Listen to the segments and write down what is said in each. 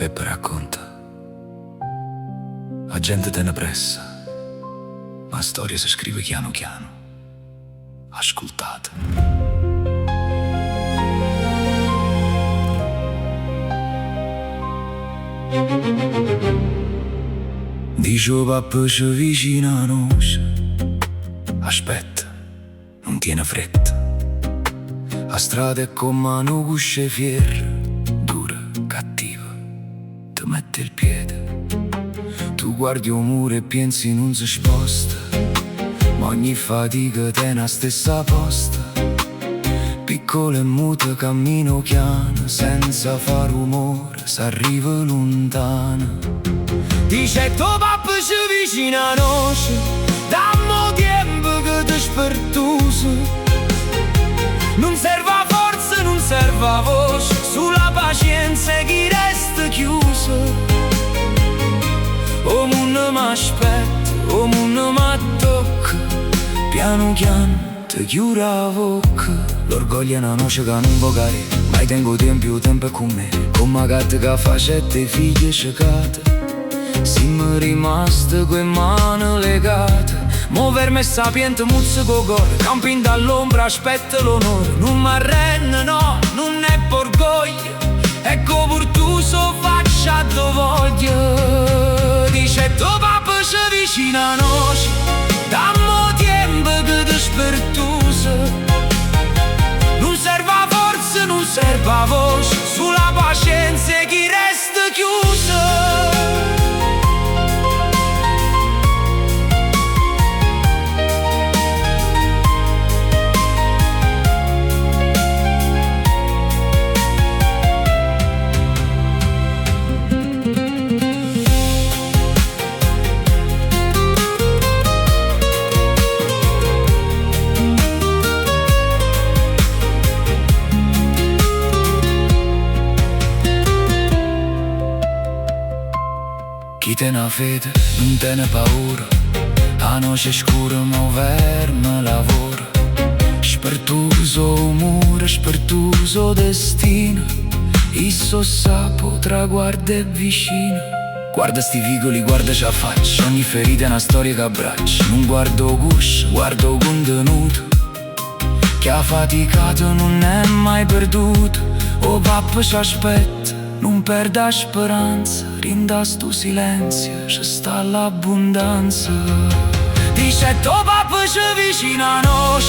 Peppe racconta. La gente te ne pressa, ma la storia si scrive piano piano. Ascoltate. Dice o papà ci vicina a noi. Aspetta, non tiene fretta. La strada è come una cusce fiera, dura, cattiva, ti mette il piede. Tu guardi un muro e pensi non si sposta, ma ogni fatica te è la stessa posta. Piccolo e muto cammino piano, senza far rumore, s'arriva lontano. Dice tuo papà ci vicina a noi, dammo tempo che ti spertuso. Non serve forza, non serve voce, sulla pazienza chi resta chiuso. O mondo m'aspetta, o mondo m'attocca, piano piano ti chiude la bocca. L'orgoglio è una noce che non può cadere, mai tengo tempo è con me. Come gatta che fa 7 figlie scecate, siamo rimaste coi mani legate. Muovermi sapiente, muzzo con cuore, campi dall'ombra, aspetta l'onore. Non m'arrende, no, non è orgoglio, ecco pur tu so faccia do voglio. Dice tuo papà ci vicina a noi, dammo tempo che ti spertuso. Non serve forza, non serve voce, sulla pazienza chi resta chiuso. Chi te ne fede, non te ne paura, la noce scura ma verme lavora. Spertuso umore, spertuso destino, isso sapo traguardo è vicino. Guarda sti vicoli, guarda ciò faccia, ogni ferita è una storia che abbraccia. Non guardo guscio, guardo contenuto, chi ha faticato non è mai perduto. O papà ci aspetta, non perda speranza, rinda sto silenzio, ci sta l'abbondanza. Dice tuo papà ci vicina a noi,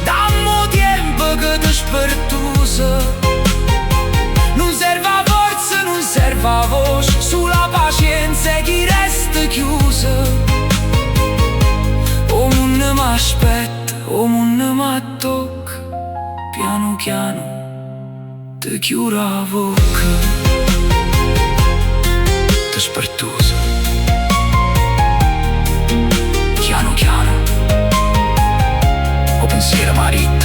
dammo tempo che ti spertuso. Non serve forza, non serve voce, sulla pazienza chi resta chiuso. O mondo m'aspetta, o mondo m'attocca, piano piano ti chiude la bocca. Ti spertuso, piano piano, o pensiero marito.